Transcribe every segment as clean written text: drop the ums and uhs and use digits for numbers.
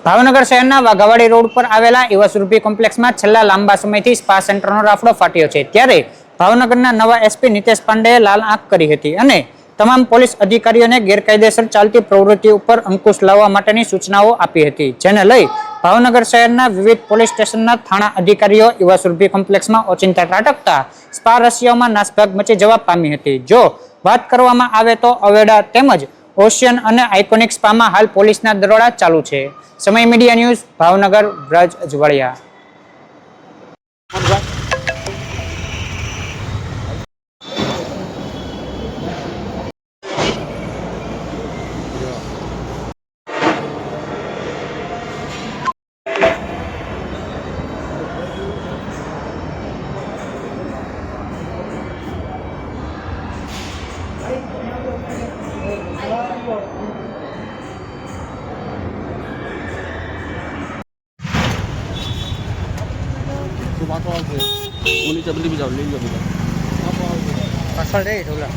ભાવનગર શહેરના વાઘાવાડી રોડ પર આવેલા યુવાસુરભી કોમ્પ્લેક્સમાં છેલ્લા લાંબા સમયથી સ્પા સેન્ટરનો રાફડો ફાટ્યો છે। ત્યારે ભાવનગરના નવા એસપી નિતેશ પાંડેએ લાલ આંખ કરી હતી અને તમામ પોલીસ અધિકારીઓને ગેરકાયદેસર ચાલતી પ્રવૃત્તિ ઉપર અંકુશ લાવવા માટેની સૂચનાઓ આપી હતી, જેને લઈ ભાવનગર શહેરના વિવિધ પોલીસ સ્ટેશનના થાણા અધિકારીઓ યુવાસુરભી કોમ્પ્લેક્સમાં ઓચિંતા ત્રાટકતા સ્પા રસિયાઓમાં નાસભાગ મચી જવા પામી હતી। જો વાત કરવામાં આવે તો અવેડા તેમજ ઓશિયન અને આઇકોનિક સ્પામાં હાલ પોલીસના દરોડા ચાલુ છે। સમય મીડિયા ન્યૂઝ, ભાવનગર, વ્રજ અજવાળિયા। नीचे बंदी भी जाओ ले लो પાછળ રે ઢોલા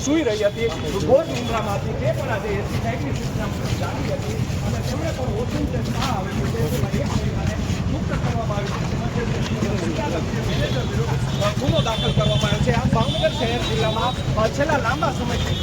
સુઈ રહી હતી, ઘોર નિંદ્રામાં હતી, તે પણ આજે એસી સાહેબની સૂચના મુજબ જાગી હતી અને તેમણે પણ ઓછું આવેલું છે મુક્ત કરવામાં આવ્યું છે, ગુનો દાખલ કરવામાં આવ્યો છે। આ ભાવનગર શહેર જિલ્લામાં છેલ્લા લાંબા સમયથી